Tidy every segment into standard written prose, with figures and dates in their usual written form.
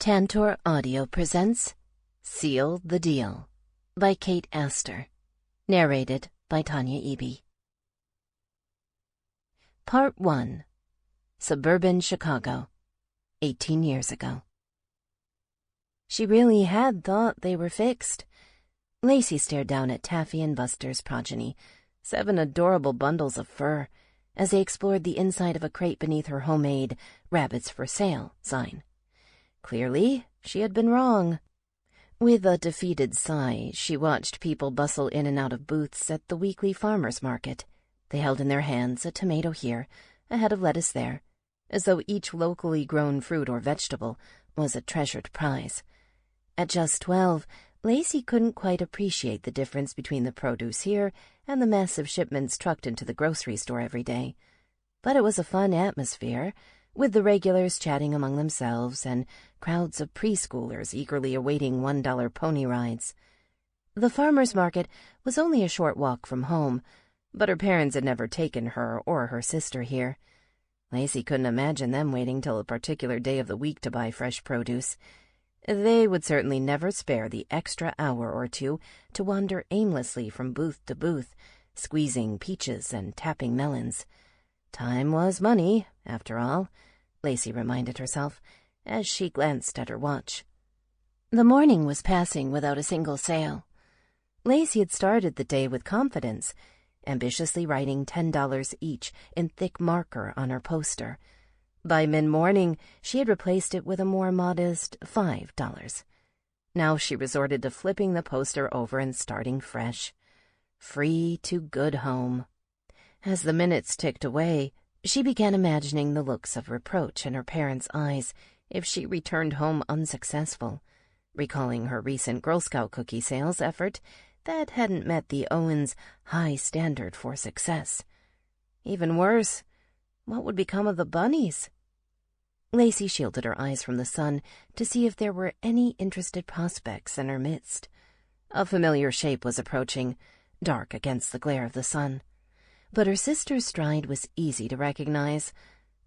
Tantor Audio presents Seal the Deal by Kate Aster. Narrated by Tanya Eby. Part 1. Suburban Chicago, 18 years ago. She really had thought they were fixed. Lacey stared down at Taffy and Buster's progeny, 7 adorable bundles of fur, as they explored the inside of a crate beneath her homemade "Rabbits for Sale" sign. Clearly, she had been wrong. With a defeated sigh, she watched people bustle in and out of booths at the weekly farmers' market. They held in their hands a tomato here, a head of lettuce there, as though each locally grown fruit or vegetable was a treasured prize. At just 12, Lacey couldn't quite appreciate the difference between the produce here and the massive shipments trucked into the grocery store every day. But it was a fun atmosphere, with the regulars chatting among themselves and crowds of preschoolers eagerly awaiting $1 pony rides. The farmer's market was only a short walk from home, but her parents had never taken her or her sister here. Lacey couldn't imagine them waiting till a particular day of the week to buy fresh produce. They would certainly never spare the extra hour or two to wander aimlessly from booth to booth, squeezing peaches and tapping melons. Time was money, after all, Lacey reminded herself, as she glanced at her watch. The morning was passing without a single sale. Lacey had started the day with confidence, ambitiously writing $10 each in thick marker on her poster. By mid-morning, she had replaced it with a more modest $5. Now she resorted to flipping the poster over and starting fresh. Free to good home. As the minutes ticked away, she began imagining the looks of reproach in her parents' eyes if she returned home unsuccessful, recalling her recent Girl Scout cookie sales effort that hadn't met the Owens' high standard for success. Even worse, what would become of the bunnies? Lacey shielded her eyes from the sun to see if there were any interested prospects in her midst. A familiar shape was approaching, dark against the glare of the sun. But her sister's stride was easy to recognize.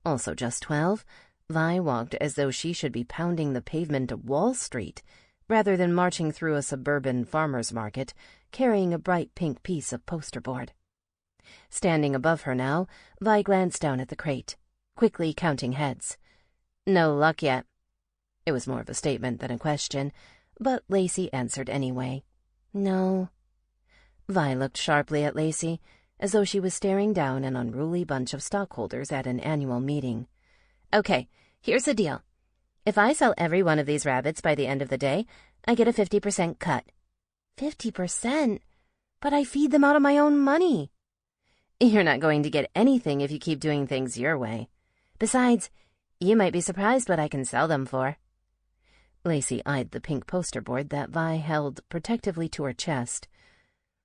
Also just 12, Vi walked as though she should be pounding the pavement of Wall Street, rather than marching through a suburban farmer's market, carrying a bright pink piece of poster board. Standing above her now, Vi glanced down at the crate, quickly counting heads. No luck yet. It was more of a statement than a question, but Lacey answered anyway. No. Vi looked sharply at Lacey, as though she was staring down an unruly bunch of stockholders at an annual meeting. Okay, here's the deal. If I sell every one of these rabbits by the end of the day, I get a 50% cut. 50%? But I feed them out of my own money. You're not going to get anything if you keep doing things your way. Besides, you might be surprised what I can sell them for. Lacey eyed the pink poster board that Vi held protectively to her chest.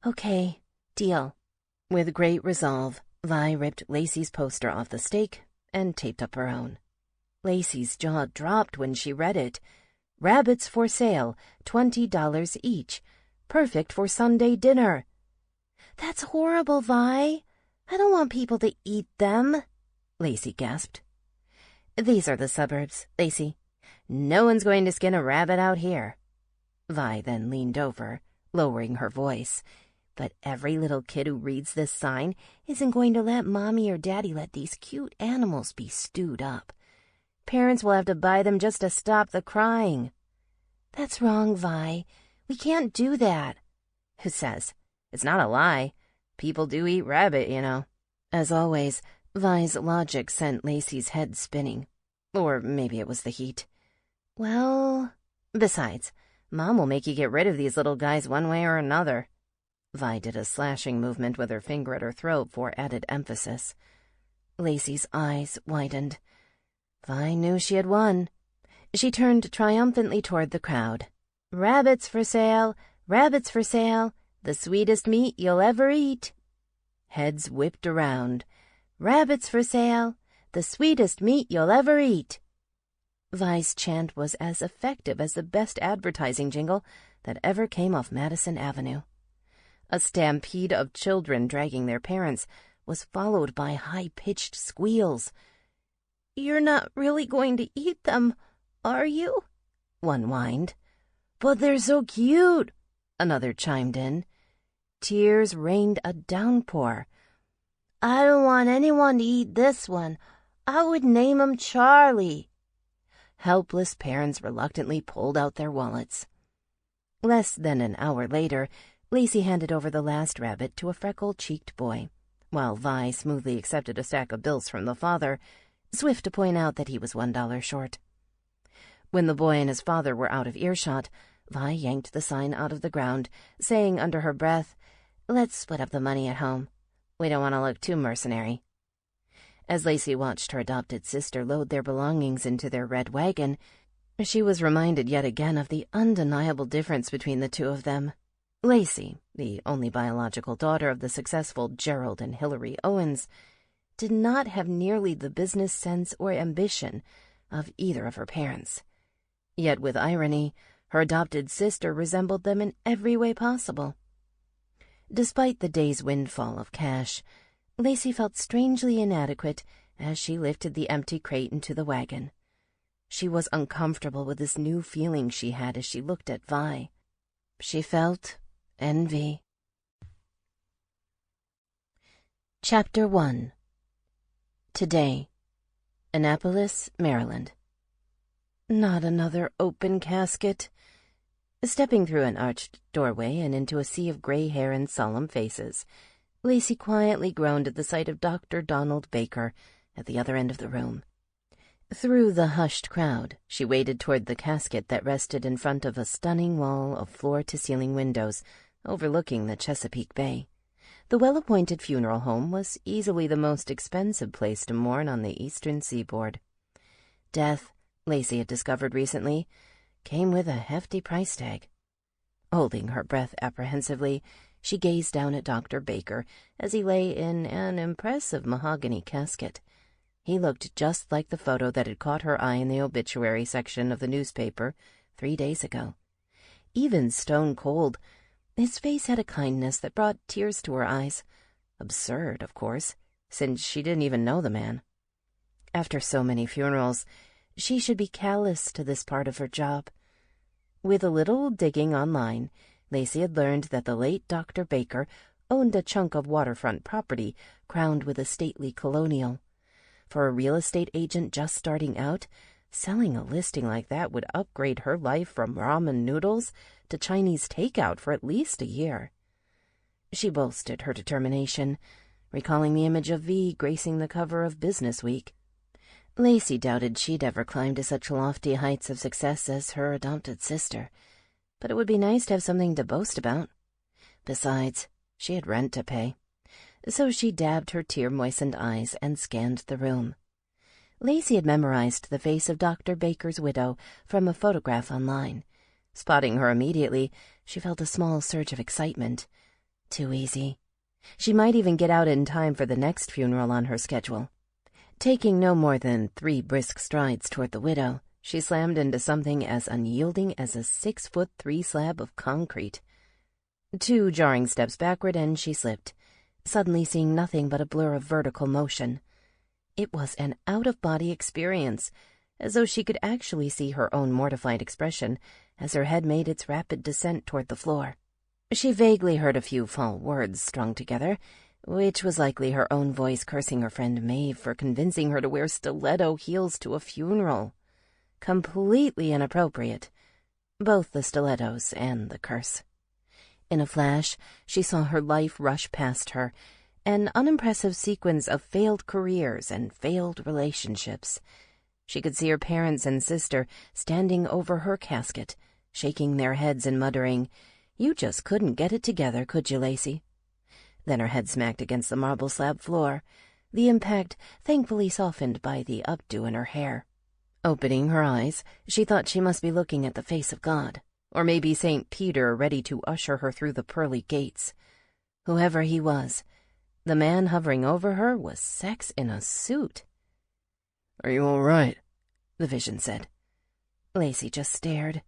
Okay, deal. With great resolve, Vi ripped Lacey's poster off the stake and taped up her own. Lacey's jaw dropped when she read it. Rabbits for sale, $20 each. Perfect for Sunday dinner. That's horrible, Vi. I don't want people to eat them, Lacey gasped. These are the suburbs, Lacey. No one's going to skin a rabbit out here. Vi then leaned over, lowering her voice. But every little kid who reads this sign isn't going to let Mommy or Daddy let these cute animals be stewed up. Parents will have to buy them just to stop the crying. That's wrong, Vi. We can't do that. Who says? It's not a lie. People do eat rabbit, you know. As always, Vi's logic sent Lacey's head spinning. Or maybe it was the heat. Well, besides, Mom will make you get rid of these little guys one way or another. Vi did a slashing movement with her finger at her throat for added emphasis. Lacey's eyes widened. Vi knew she had won. She turned triumphantly toward the crowd. Rabbits for sale, rabbits for sale, the sweetest meat you'll ever eat. Heads whipped around. Rabbits for sale, the sweetest meat you'll ever eat. Vi's chant was as effective as the best advertising jingle that ever came off Madison Avenue. A stampede of children dragging their parents was followed by high-pitched squeals. You're not really going to eat them, are you? one whined. "But they're so cute," another chimed in. Tears rained a downpour. "I don't want anyone to eat this one. I would name him Charlie." Helpless parents reluctantly pulled out their wallets. Less than an hour later, Lacey handed over the last rabbit to a freckle-cheeked boy, while Vi smoothly accepted a stack of bills from the father, swift to point out that he was $1 short. When the boy and his father were out of earshot, Vi yanked the sign out of the ground, saying under her breath, "Let's split up the money at home. We don't want to look too mercenary." As Lacey watched her adopted sister load their belongings into their red wagon, she was reminded yet again of the undeniable difference between the two of them. Lacey, the only biological daughter of the successful Gerald and Hilary Owens, did not have nearly the business sense or ambition of either of her parents. Yet with irony, her adopted sister resembled them in every way possible. Despite the day's windfall of cash, Lacey felt strangely inadequate as she lifted the empty crate into the wagon. She was uncomfortable with this new feeling she had as she looked at Vi. She felt envy. Chapter 1. Today, Annapolis, Maryland. Not another open casket. Stepping through an arched doorway and into a sea of gray hair and solemn faces, Lacey quietly groaned at the sight of Dr. Donald Baker at the other end of the room. Through the hushed crowd, she waded toward the casket that rested in front of a stunning wall of floor-to-ceiling windows overlooking the Chesapeake Bay. The well-appointed funeral home was easily the most expensive place to mourn on the eastern seaboard. Death, Lacey had discovered recently, came with a hefty price tag. Holding her breath apprehensively, she gazed down at Dr. Baker as he lay in an impressive mahogany casket. He looked just like the photo that had caught her eye in the obituary section of the newspaper 3 days ago. Even stone cold, his face had a kindness that brought tears to her eyes. Absurd, of course, since she didn't even know the man. After so many funerals, she should be callous to this part of her job. With a little digging online, Lacey had learned that the late Dr. Baker owned a chunk of waterfront property crowned with a stately colonial. For a real estate agent just starting out, selling a listing like that would upgrade her life from ramen noodles to Chinese takeout for at least a year. She boasted her determination, recalling the image of V gracing the cover of Business Week. Lacey doubted she'd ever climb to such lofty heights of success as her adopted sister, but it would be nice to have something to boast about. Besides, she had rent to pay. So she dabbed her tear-moistened eyes and scanned the room. Lacey had memorized the face of Dr. Baker's widow from a photograph online. Spotting her immediately, she felt a small surge of excitement. Too easy. She might even get out in time for the next funeral on her schedule. Taking no more than 3 brisk strides toward the widow, she slammed into something as unyielding as a 6'3" slab of concrete. 2 jarring steps backward and she slipped, suddenly seeing nothing but a blur of vertical motion. It was an out-of-body experience, as though she could actually see her own mortified expression as her head made its rapid descent toward the floor. She vaguely heard a few foul words strung together, which was likely her own voice cursing her friend Maeve for convincing her to wear stiletto heels to a funeral. Completely inappropriate, both the stilettos and the curse. In a flash, she saw her life rush past her, an unimpressive sequence of failed careers and failed relationships. She could see her parents and sister standing over her casket, shaking their heads and muttering, "You just couldn't get it together, could you, Lacey?" Then her head smacked against the marble slab floor, the impact thankfully softened by the updo in her hair. Opening her eyes, she thought she must be looking at the face of God, or maybe St. Peter ready to usher her through the pearly gates. Whoever he was, the man hovering over her was sex in a suit. "Are you all right?" the vision said. Lacey just stared.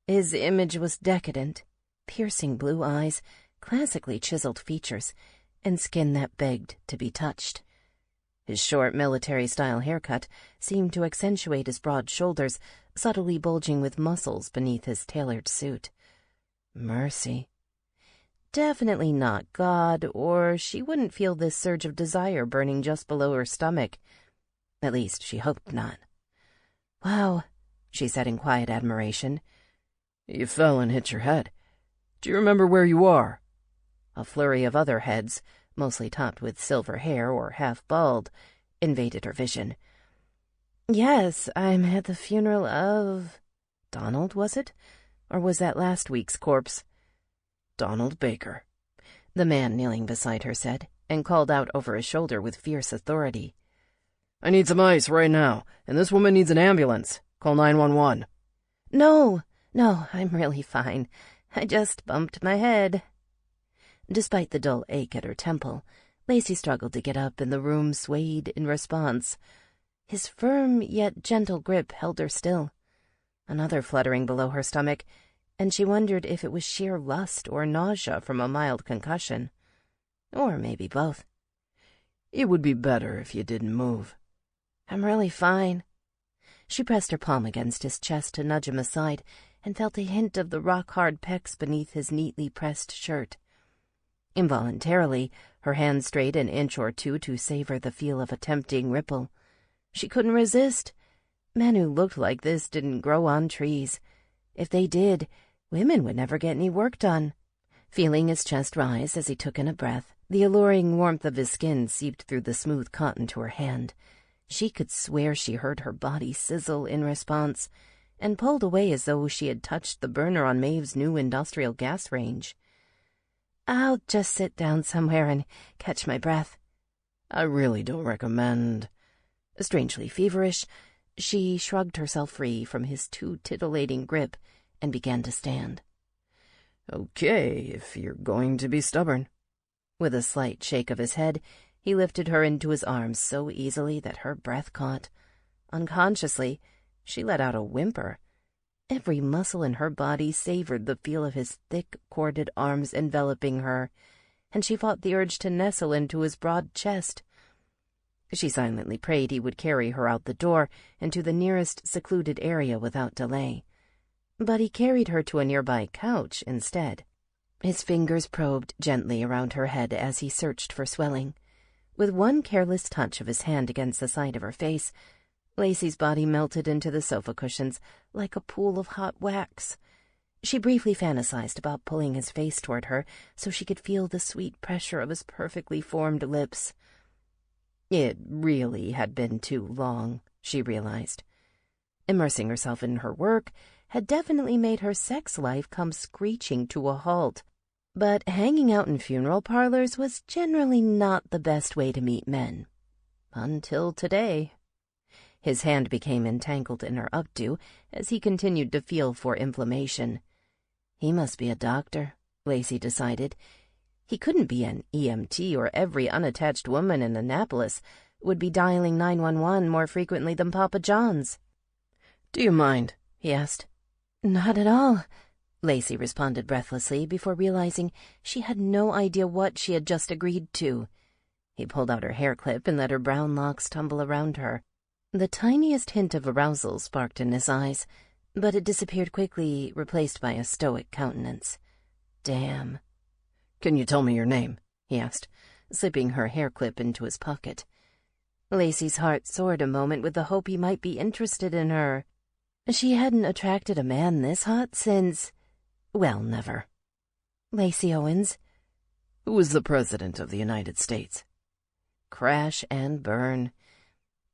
His image was decadent, piercing blue eyes, classically chiseled features, and skin that begged to be touched. His short military-style haircut seemed to accentuate his broad shoulders, subtly bulging with muscles beneath his tailored suit. Mercy. Definitely not God, or she wouldn't feel this surge of desire burning just below her stomach. At least she hoped not. "Wow," she said in quiet admiration. You fell and hit your head. Do you remember where you are?" A flurry of other heads, mostly topped with silver hair or half-bald, invaded her vision. "Yes, I'm at the funeral of... Donald, was it? Or was that last week's corpse?" "Donald Baker," the man kneeling beside her said, and called out over his shoulder with fierce authority. "I need some ice right now, and this woman needs an ambulance. Call 911. No, I'm really fine. I just bumped my head." Despite the dull ache at her temple, Lacey struggled to get up, and the room swayed in response. His firm yet gentle grip held her still. Another fluttering below her stomach, and she wondered if it was sheer lust or nausea from a mild concussion. Or maybe both. "It would be better if you didn't move." "I'm really fine." She pressed her palm against his chest to nudge him aside, and felt a hint of the rock-hard pecs beneath his neatly pressed shirt. Involuntarily, her hand strayed an inch or two to savor the feel of a tempting ripple. She couldn't resist. Men who looked like this didn't grow on trees. If they did, women would never get any work done. Feeling his chest rise as he took in a breath, the alluring warmth of his skin seeped through the smooth cotton to her hand. She could swear she heard her body sizzle in response, and pulled away as though she had touched the burner on Maeve's new industrial gas range. "I'll just sit down somewhere and catch my breath." "I really don't recommend..." Strangely feverish, she shrugged herself free from his too titillating grip and began to stand. "Okay, if you're going to be stubborn." With a slight shake of his head, he lifted her into his arms so easily that her breath caught. Unconsciously, she let out a whimper. Every muscle in her body savored the feel of his thick, corded arms enveloping her, and she fought the urge to nestle into his broad chest. She silently prayed he would carry her out the door and to the nearest secluded area without delay. But he carried her to a nearby couch instead. His fingers probed gently around her head as he searched for swelling. With one careless touch of his hand against the side of her face, Lacey's body melted into the sofa cushions like a pool of hot wax. She briefly fantasized about pulling his face toward her so she could feel the sweet pressure of his perfectly formed lips. It really had been too long, she realized. Immersing herself in her work had definitely made her sex life come screeching to a halt. But hanging out in funeral parlors was generally not the best way to meet men. Until today. His hand became entangled in her updo as he continued to feel for inflammation. He must be a doctor, Lacey decided. He couldn't be an EMT, or every unattached woman in Annapolis would be dialing 911 more frequently than Papa John's. "Do you mind?" he asked. "Not at all," Lacey responded breathlessly before realizing she had no idea what she had just agreed to. He pulled out her hair clip and let her brown locks tumble around her. The tiniest hint of arousal sparked in his eyes, but it disappeared quickly, replaced by a stoic countenance. Damn. "Can you tell me your name?" he asked, slipping her hair clip into his pocket. Lacey's heart soared a moment with the hope he might be interested in her. She hadn't attracted a man this hot since... well, never. "Lacey Owens." "Who is the President of the United States?" Crash and burn.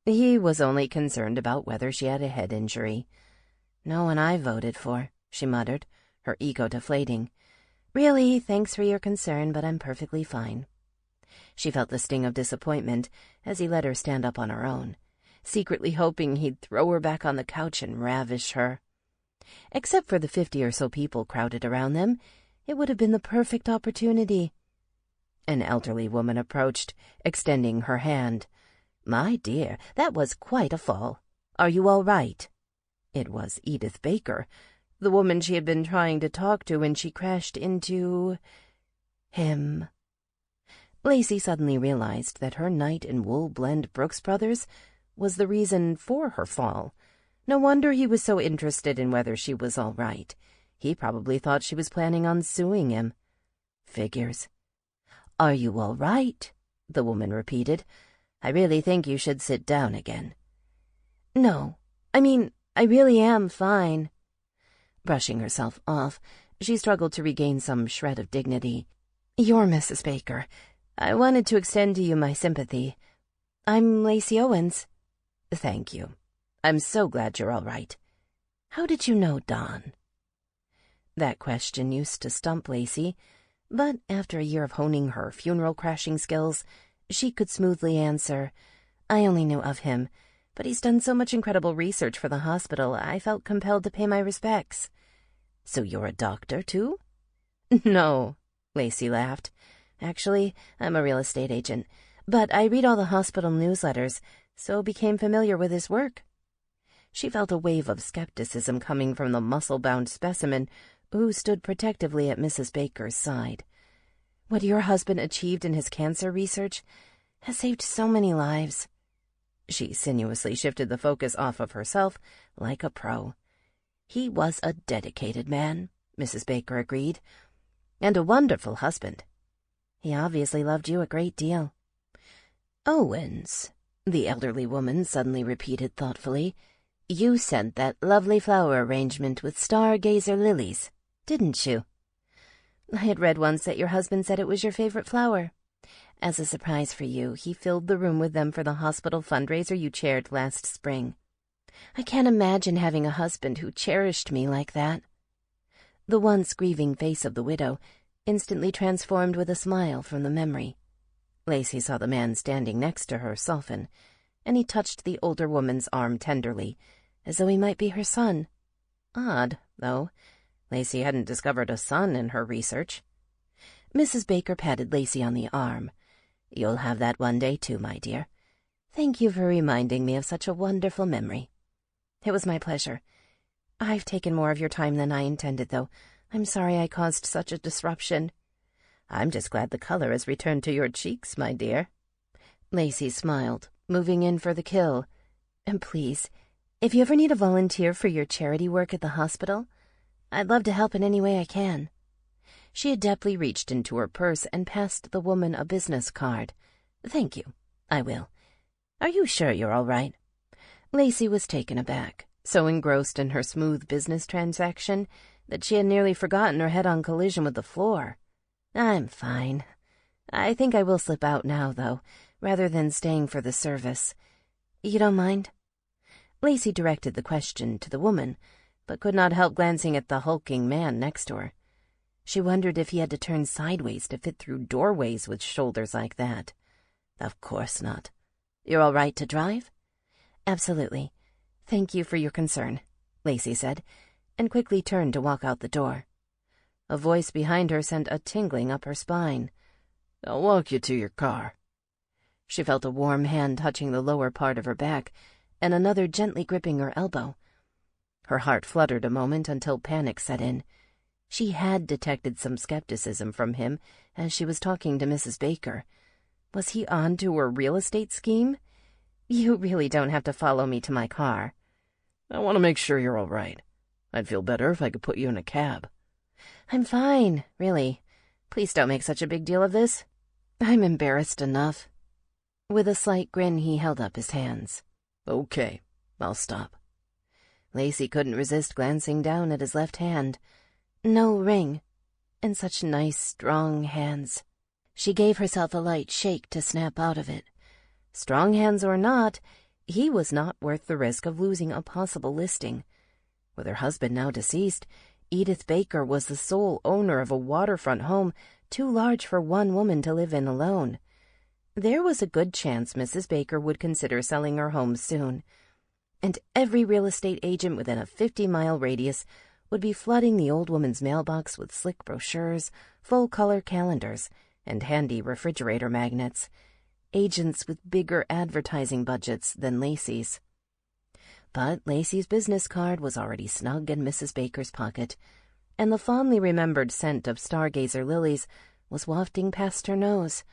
He was only concerned about whether she had a head injury. "No one I voted for," she muttered, her ego deflating. "Really, thanks for your concern, but I'm perfectly fine." She felt the sting of disappointment as he let her stand up on her own, secretly hoping he'd throw her back on the couch and ravish her. Except for the 50 or so people crowded around them, it would have been the perfect opportunity. An elderly woman approached, extending her hand. "My dear, that was quite a fall. Are you all right?" It was Edith Baker, the woman she had been trying to talk to when she crashed into... him. Lacey suddenly realized that her knight in wool blend Brooks Brothers was the reason for her fall. No wonder he was so interested in whether she was all right. He probably thought she was planning on suing him. Figures. "Are you all right?" the woman repeated. "I really think you should sit down again." "No, I really am fine." Brushing herself off, she struggled to regain some shred of dignity. "You're Mrs. Baker. I wanted to extend to you my sympathy. I'm Lacey Owens." "Thank you. I'm so glad you're all right. How did you know Don?" That question used to stump Lacey, but after a year of honing her funeral crashing skills, she could smoothly answer, "I only knew of him, but he's done so much incredible research for the hospital, I felt compelled to pay my respects." "So you're a doctor, too?" "No," Lacey laughed. "Actually, I'm a real estate agent, but I read all the hospital newsletters, so became familiar with his work." She felt a wave of skepticism coming from the muscle-bound specimen who stood protectively at Mrs. Baker's side. "What your husband achieved in his cancer research has saved so many lives." She sinuously shifted the focus off of herself like a pro. "He was a dedicated man," Mrs. Baker agreed, "and a wonderful husband. He obviously loved you a great deal." "Owens," the elderly woman suddenly repeated thoughtfully, "you sent that lovely flower arrangement with stargazer lilies, didn't you?" "I had read once that your husband said it was your favorite flower. As a surprise for you, he filled the room with them for the hospital fundraiser you chaired last spring. I can't imagine having a husband who cherished me like that." The once grieving face of the widow instantly transformed with a smile from the memory. Lacey saw the man standing next to her soften, and he touched the older woman's arm tenderly, as though he might be her son. Odd, though. Lacey hadn't discovered a son in her research. Mrs. Baker patted Lacey on the arm. "You'll have that one day, too, my dear. Thank you for reminding me of such a wonderful memory." "It was my pleasure. I've taken more of your time than I intended, though. I'm sorry I caused such a disruption." "I'm just glad the color has returned to your cheeks, my dear." Lacey smiled, moving in for the kill. "And please, if you ever need a volunteer for your charity work at the hospital, I'd love to help in any way I can." She adeptly reached into her purse and passed the woman a business card. "Thank you. I will. Are you sure you're all right?" Lacey was taken aback, so engrossed in her smooth business transaction that she had nearly forgotten her head-on collision with the floor. "I'm fine. I think I will slip out now, though, rather than staying for the service. You don't mind?" Lacey directed the question to the woman, but could not help glancing at the hulking man next to her. She wondered if he had to turn sideways to fit through doorways with shoulders like that. Of course not. "You're all right to drive?" "Absolutely. Thank you for your concern," Lacey said, and quickly turned to walk out the door. A voice behind her sent a tingling up her spine. "I'll walk you to your car." She felt a warm hand touching the lower part of her back, and another gently gripping her elbow. Her heart fluttered a moment until panic set in. She had detected some skepticism from him as she was talking to Mrs. Baker. Was he on to her real estate scheme? "You really don't have to follow me to my car." "I want to make sure you're all right. I'd feel better if I could put you in a cab." "I'm fine, really. Please don't make such a big deal of this. I'm embarrassed enough." With a slight grin, he held up his hands. "Okay, I'll stop." Lacey couldn't resist glancing down at his left hand. No ring, and such nice, strong hands. She gave herself a light shake to snap out of it. Strong hands or not, he was not worth the risk of losing a possible listing. With her husband now deceased, Edith Baker was the sole owner of a waterfront home too large for one woman to live in alone. There was a good chance Mrs. Baker would consider selling her home soon, and every real estate agent within a 50-mile radius would be flooding the old woman's mailbox with slick brochures, full-color calendars, and handy refrigerator magnets, agents with bigger advertising budgets than Lacey's. But Lacey's business card was already snug in Mrs. Baker's pocket, and the fondly remembered scent of stargazer lilies was wafting past her nose.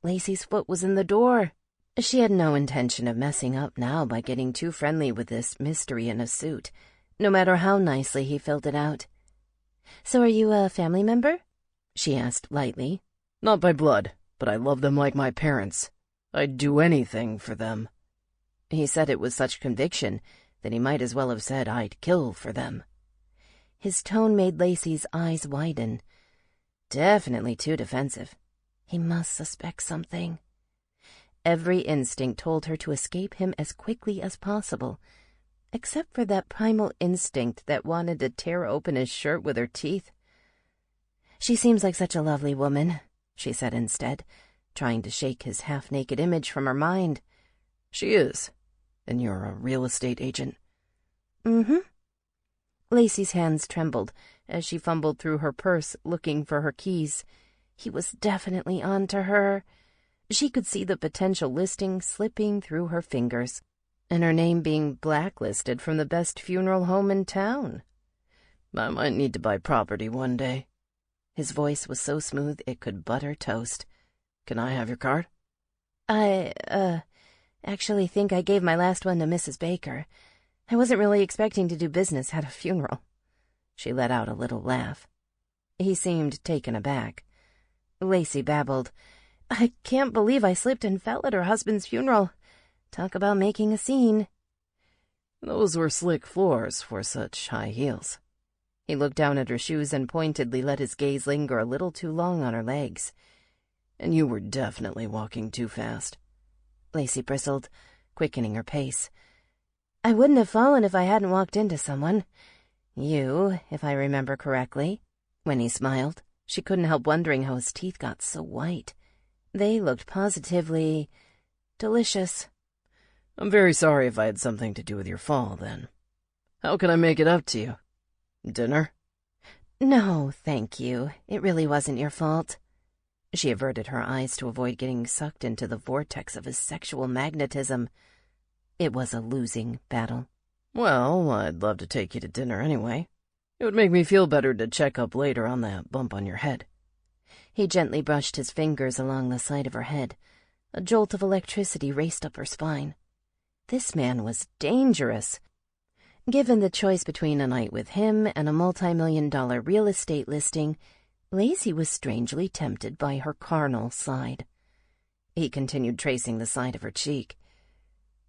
Lacey's foot was in the door. She had no intention of messing up now by getting too friendly with this mystery in a suit, no matter how nicely he filled it out. "So are you a family member?" she asked lightly. "Not by blood, but I love them like my parents. I'd do anything for them." He said it with such conviction that he might as well have said, "I'd kill for them." His tone made Lacey's eyes widen. Definitely too defensive. He must suspect something. Every instinct told her to escape him as quickly as possible, except for that primal instinct that wanted to tear open his shirt with her teeth. "She seems like such a lovely woman," she said instead, trying to shake his half-naked image from her mind. "She is. And you're a real estate agent?" "Mm-hmm." Lacey's hands trembled as she fumbled through her purse looking for her keys. He was definitely on to her. She could see the potential listing slipping through her fingers, and her name being blacklisted from the best funeral home in town. "I might need to buy property one day." His voice was so smooth it could butter toast. "Can I have your card?" I actually think I gave my last one to Mrs. Baker. I wasn't really expecting to do business at a funeral." She let out a little laugh. He seemed taken aback. Lacey babbled, "I can't believe I slipped and fell at her husband's funeral. Talk about making a scene." "Those were slick floors for such high heels." He looked down at her shoes and pointedly let his gaze linger a little too long on her legs. "And you were definitely walking too fast." Lacey bristled, quickening her pace. "I wouldn't have fallen if I hadn't walked into someone. You, if I remember correctly." When he smiled, she couldn't help wondering how his teeth got so white. They looked positively delicious. "I'm very sorry if I had something to do with your fall, then. How can I make it up to you? Dinner?" "No, thank you. It really wasn't your fault." She averted her eyes to avoid getting sucked into the vortex of his sexual magnetism. It was a losing battle. "Well, I'd love to take you to dinner anyway. It would make me feel better to check up later on that bump on your head." He gently brushed his fingers along the side of her head. A jolt of electricity raced up her spine. This man was dangerous. Given the choice between a night with him and a multi-million-dollar real estate listing, Lacey was strangely tempted by her carnal side. He continued tracing the side of her cheek.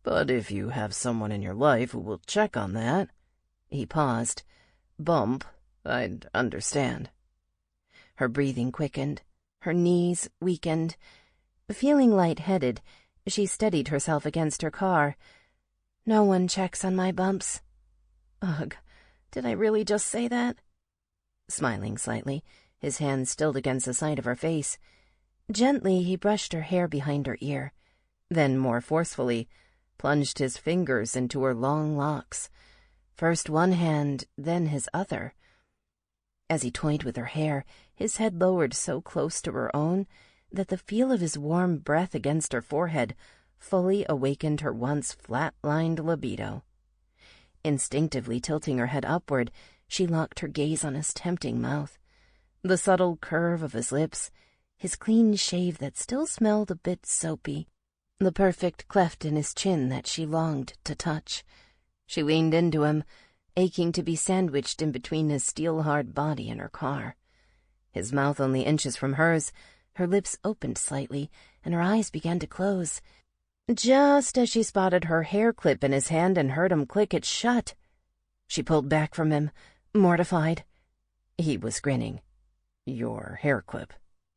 "But if you have someone in your life who will check on that," he paused. "Bump, I'd understand." Her breathing quickened, her knees weakened. Feeling lightheaded, she steadied herself against her car. "No one checks on my bumps." Ugh, did I really just say that? Smiling slightly, his hand stilled against the side of her face. Gently, he brushed her hair behind her ear, then more forcefully, plunged his fingers into her long locks, first one hand, then his other. As he toyed with her hair, his head lowered so close to her own that the feel of his warm breath against her forehead fully awakened her once flat-lined libido. Instinctively tilting her head upward, she locked her gaze on his tempting mouth. The subtle curve of his lips, his clean shave that still smelled a bit soapy, the perfect cleft in his chin that she longed to touch. She leaned into him, aching to be sandwiched in between his steel-hard body and her car. His mouth only inches from hers, her lips opened slightly, and her eyes began to close. Just as she spotted her hair clip in his hand and heard him click it shut. She pulled back from him, mortified. He was grinning. "Your hair clip,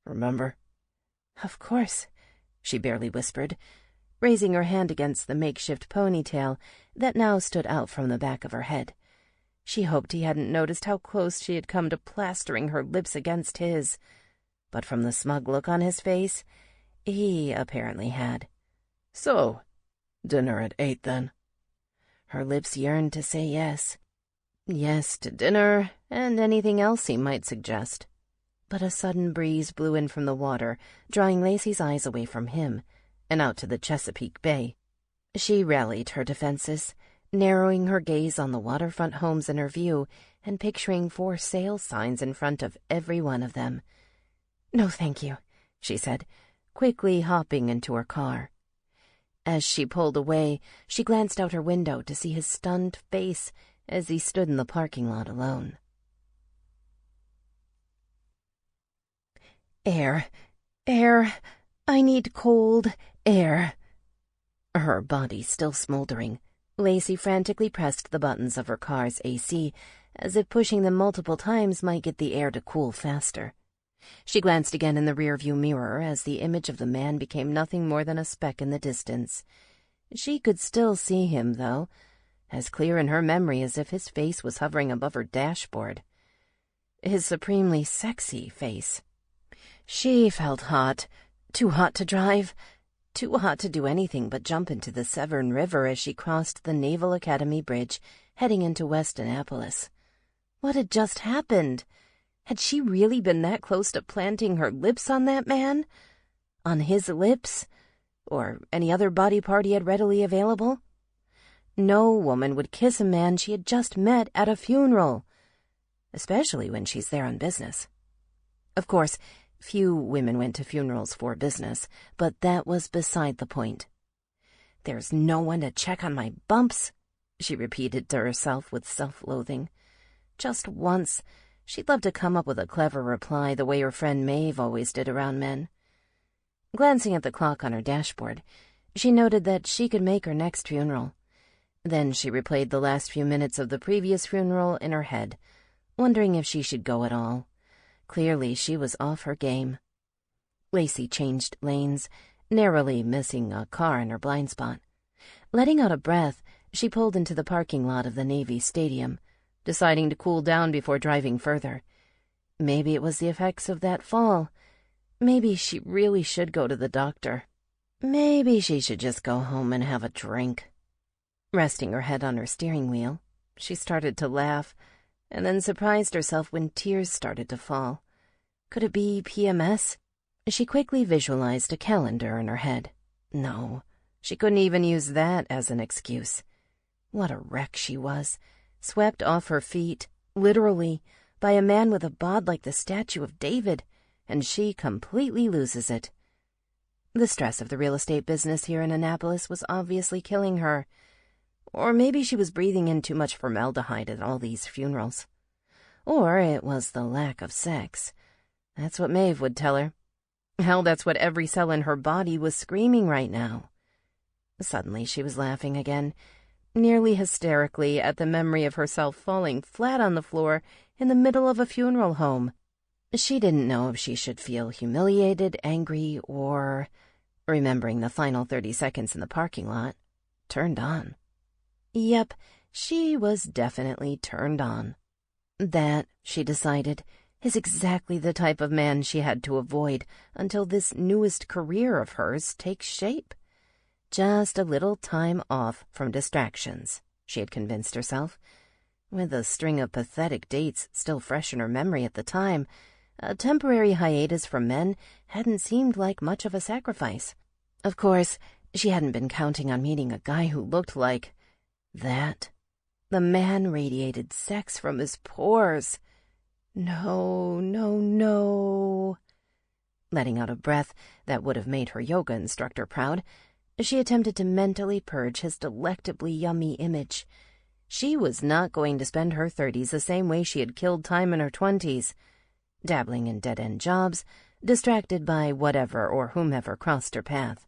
remember?" "Of course," she barely whispered, raising her hand against the makeshift ponytail that now stood out from the back of her head. She hoped he hadn't noticed how close she had come to plastering her lips against his, but from the smug look on his face, he apparently had. "So, dinner at 8, then?" Her lips yearned to say yes. Yes to dinner, and anything else he might suggest. But a sudden breeze blew in from the water, drawing Lacey's eyes away from him, and out to the Chesapeake Bay. She rallied her defenses, narrowing her gaze on the waterfront homes in her view, and picturing 4 sale signs in front of every one of them. "No, thank you," she said, quickly hopping into her car. As she pulled away, she glanced out her window to see his stunned face as he stood in the parking lot alone. Air, I need cold air. Her body still smoldering, Lacey frantically pressed the buttons of her car's AC, as if pushing them multiple times might get the air to cool faster. She glanced again in the rearview mirror as the image of the man became nothing more than a speck in the distance. She could still see him, though, as clear in her memory as if his face was hovering above her dashboard. His supremely sexy face. She felt hot, too hot to drive, too hot to do anything but jump into the Severn River as she crossed the Naval Academy Bridge, heading into West Annapolis. What had just happened? Had she really been that close to planting her lips on that man? On his lips? Or any other body part he had readily available? No woman would kiss a man she had just met at a funeral, especially when she's there on business. Of course, few women went to funerals for business, but that was beside the point. "There's no one to check on my bumps," she repeated to herself with self-loathing. Just once, she'd love to come up with a clever reply the way her friend Maeve always did around men. Glancing at the clock on her dashboard, she noted that she could make her next funeral. Then she replayed the last few minutes of the previous funeral in her head, wondering if she should go at all. Clearly, she was off her game. Lacey changed lanes, narrowly missing a car in her blind spot. Letting out a breath, she pulled into the parking lot of the Navy Stadium, deciding to cool down before driving further. Maybe it was the effects of that fall. Maybe she really should go to the doctor. Maybe she should just go home and have a drink. Resting her head on her steering wheel, she started to laugh, and then surprised herself when tears started to fall. Could it be PMS? She quickly visualized a calendar in her head. No, she couldn't even use that as an excuse. What a wreck she was, swept off her feet, literally, by a man with a bod like the statue of David, and she completely loses it. The stress of the real estate business here in Annapolis was obviously killing her. Or maybe she was breathing in too much formaldehyde at all these funerals. Or it was the lack of sex. That's what Maeve would tell her. Hell, that's what every cell in her body was screaming right now. Suddenly she was laughing again, nearly hysterically at the memory of herself falling flat on the floor in the middle of a funeral home. She didn't know if she should feel humiliated, angry, or, remembering the final 30 seconds in the parking lot, turned on. Yep, she was definitely turned on. That, she decided, is exactly the type of man she had to avoid until this newest career of hers takes shape. Just a little time off from distractions, she had convinced herself. With a string of pathetic dates still fresh in her memory at the time, a temporary hiatus from men hadn't seemed like much of a sacrifice. Of course, she hadn't been counting on meeting a guy who looked like that. The man radiated sex from his pores. No, no, no. Letting out a breath that would have made her yoga instructor proud, she attempted to mentally purge his delectably yummy image. She was not going to spend her 30s the same way she had killed time in her 20s, dabbling in dead-end jobs, distracted by whatever or whomever crossed her path.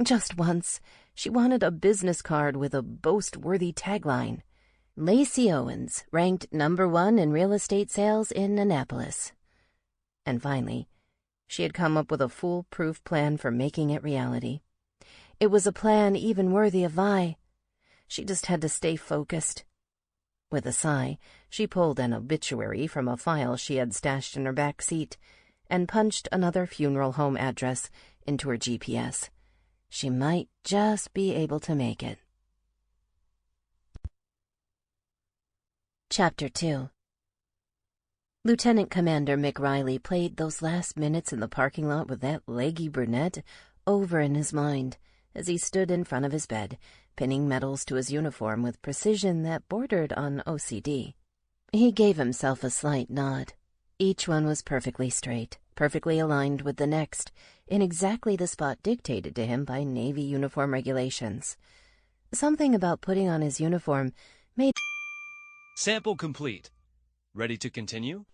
Just once, she wanted a business card with a boast-worthy tagline. Lacey Owens, ranked #1 in real estate sales in Annapolis. And finally, she had come up with a foolproof plan for making it reality. It was a plan even worthy of Vi. She just had to stay focused. With a sigh, she pulled an obituary from a file she had stashed in her back seat and punched another funeral home address into her GPS. She might just be able to make it. Chapter 2. Lieutenant Commander Mick Riley played those last minutes in the parking lot with that leggy brunette over in his mind as he stood in front of his bed, pinning medals to his uniform with precision that bordered on OCD. He gave himself a slight nod. Each one was perfectly straight, perfectly aligned with the next, in exactly the spot dictated to him by Navy uniform regulations. Something about putting on his uniform made... Sample complete. Ready to continue?